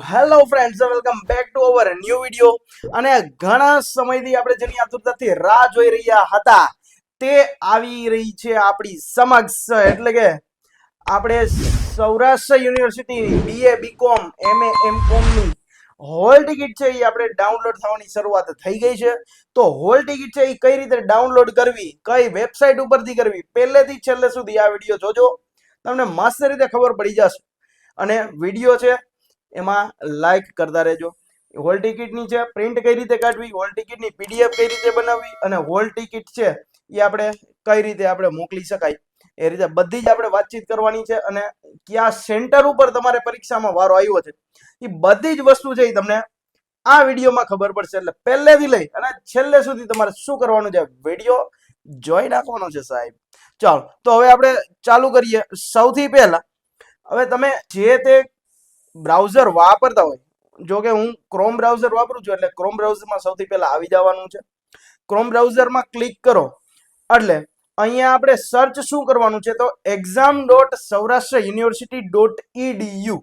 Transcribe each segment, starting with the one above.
Hello friends, welcome back to our new video. અને ઘણા સમયથી આપણે જેની આતુરતાથી રાહ જોઈ રહ્યા હતા તે આવી રહી છે આપણી સમક્ષ. એટલે કે આપણે Saurashtra university BA BCom MA MCom ની હોલ ટિકિટ છે એ આપણે ડાઉનલોડ થવાની શરૂઆત થઈ ગઈ છે. તો હોલ ટિકિટ છે એ કઈ રીતે ડાઉનલોડ કરવી, કઈ વેબસાઇટ ઉપરથી કરવી, પહેલેથી છેલ્લે સુધી આ વિડીયો જોજો, તમને મસ્ત રીતે ખબર પડી જશે. અને વિડીયો છે એમાં લાઈક કરતા રહેજો. હોલ ટિકિટની છે પ્રિન્ટ કઈ રીતે કાઢવી, હોલ ટિકિટની PDF કઈ રીતે બનાવવી, અને હોલ ટિકિટ છે એ આપણે કઈ રીતે આપણે મોકલી શકાય, એ રીતે બધી જ આપણે વાતચીત કરવાની છે. અને કયા સેન્ટર ઉપર તમારે પરીક્ષામાં વારો આવ્યો છે એ બધી જ વસ્તુ છે એ તમને આ વિડીયોમાં ખબર પડશે. એટલે પહેલેથી લઈ અને છેલ્લે સુધી તમારે શું કરવાનું છે, વિડીયો જોઈ નાખવાનો છે સાહેબ. ચાલો તો હવે આપણે ચાલુ કરીએ. સૌથી પહેલા હવે તમે જે તે બ્રાઉઝર વાપરતા હોય, જો કે હું ક્રોમ બ્રાઉઝર વાપરું છું એટલે ક્રોમ બ્રાઉઝરમાં સૌથી પહેલા આવી જવાનું છે. ક્રોમ બ્રાઉઝરમાં ક્લિક કરો એટલે અહીંયા આપણે સર્ચ શું કરવાનું છે, તો exam.saurashtrauniversity.edu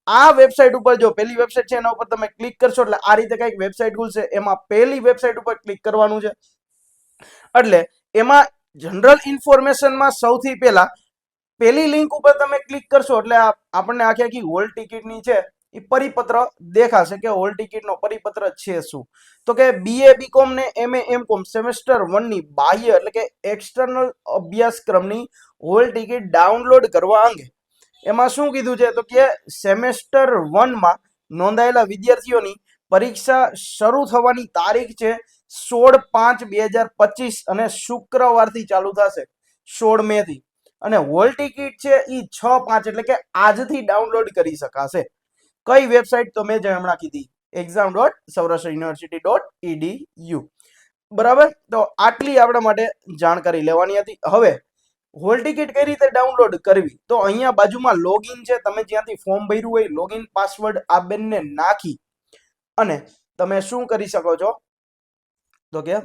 આ વેબસાઇટ ઉપર જો પહેલી વેબસાઇટ છે એના ઉપર તમે ક્લિક કરશો એટલે આ રીતે કંઈક વેબસાઇટ ખુલશે. એમાં પહેલી વેબસાઇટ ઉપર ક્લિક કરવાનું છે. એટલે એમાં જનરલ ઇન્ફોર્મેશનમાં સૌથી પહેલા પહેલી લિંક ઉપર તમે ક્લિક કરશો એટલે આપણને આખી હોલ ટિકિટની છે એ પરિપત્ર દેખાશે કે હોલ ટિકિટનો પરિપત્ર છે શું. તો કે BA BCom ને MA MCom સેમેસ્ટર 1 ની બાહ્ય એટલે કે એક્સટર્નલ અભ્યાસક્રમની હોલ ટિકિટ ડાઉનલોડ કરવા અંગે એમાં શું કીધું છે, તો કે સેમેસ્ટર 1 માં નોંધાયેલા વિદ્યાર્થીઓની પરીક્ષા શરૂ થવાની તારીખ છે 16/5/2025 અને શુક્રવારથી ચાલુ થશે 16 મે થી. અને હોલ ટિકિટ છે એ 6/5 એટલે કે આજથી ડાઉનલોડ કરી શકાશે. કઈ વેબસાઇટ તો મેં જે હમણાં કીધી, exam.saurashtrauniversity.edu. બરાબર, તો આટલી આપણા માટે જાણકારી લેવાની હતી. હવે હોલ ટિકિટ કઈ રીતે ડાઉનલોડ કરવી, તો અહીંયા બાજુમાં લોગિન છે, તમે જ્યાંથી ફોર્મ ભર્યું હોય લોગિન પાસવર્ડ આ બંને નાખી અને તમે શું કરી શકો છો, તો કે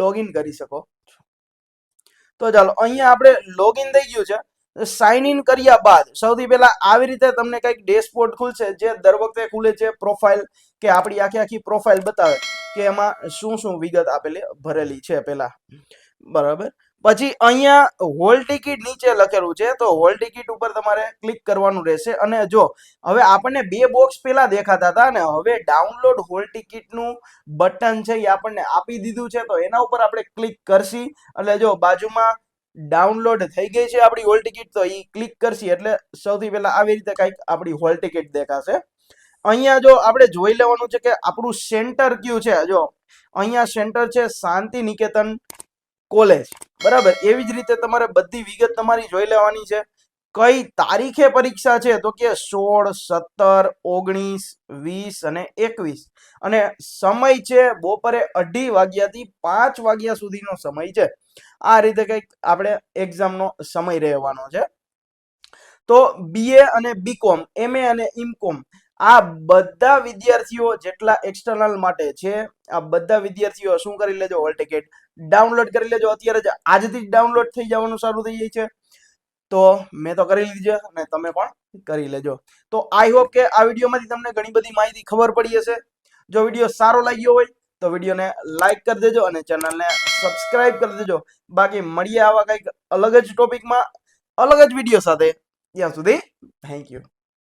લોગિન કરી શકો છો. તો ચાલો અહીંયા આપણે લોગિન થઈ ગયું છે. સાઇન ઇન કર્યા બાદ સૌથી પહેલા આવી રીતે તમને કંઈક ડેશબોર્ડ ખુલશે, જે દર વખતે ખુલે છે પ્રોફાઇલ, કે આપણી આખી પ્રોફાઇલ બતાવે કે એમાં શું શું વિગત આપેલી ભરેલી છે પહેલા. બરાબર, પછી અહીંયા હોલ ટિકિટ નીચે લખેલું છે, તો હોલ ટિકિટ ઉપર તમારે ક્લિક કરવાનું રહેશે. અને જો હવે આપણને બે બોક્સ પહેલા દેખાતા હતા અને હવે ડાઉનલોડ હોલ ટિકિટનું બટન છે એ આપણને આપી દીધું છે, તો એના ઉપર આપણે ક્લિક કરશી એટલે જો બાજુમાં ડાઉનલોડ થઈ ગઈ છે આપણી હોલ ટિકિટ, તો એ ક્લિક કરશી એટલે સૌથી પહેલા આવી રીતે કંઈક આપણી હોલ ટિકિટ દેખાશે. અહીંયા જો આપણે જોઈ લેવાનું છે કે આપણું સેન્ટર કયું છે. જો અહીંયા સેન્ટર છે શાંતિ નિકેતન કોલેજ. બરાબર, એવી જ રીતે તમારે બધી વિગત તમારી જોઈ લેવાની છે. કઈ તારીખે પરીક્ષા છે, તો કે 16, 17, 19, 20 અને 21. અને સમય છે બપોરે 2:30 વાગ્યાથી 5 વાગ્યા સુધીનો સમય છે. આ રીતે કંઈક આપણે એક્ઝામનો સમય રહેવાનો છે. તો BA અને BCom, MA અને MCom આ બધા વિદ્યાર્થીઓ જેટલા એક્સટર્નલ માટે છે, આ બધા વિદ્યાર્થીઓ શું કરી લેજો, હોલ ટિકિટ ડાઉનલોડ કરી લેજો. અત્યારે જ આજથી જ ડાઉનલોડ થઈ જવાનું શરૂ થઈ જાય છે. તો મેં તો કરી લીધી છે અને તમે પણ કરી લેજો. તો આઈ હોપ કે આ વિડીયોમાંથી તમને ઘણી બધી માહિતી ખબર પડી હશે. જો વિડીયો સારો લાગ્યો હોય તો વિડીયોને લાઈક કરી દેજો અને ચેનલને સબસ્ક્રાઇબ કરી દેજો. બાકી મળીએ આવા કંઈક અલગ જ ટોપિકમાં અલગ જ વિડીયો સાથે. ત્યાં સુધી થેન્ક યુ.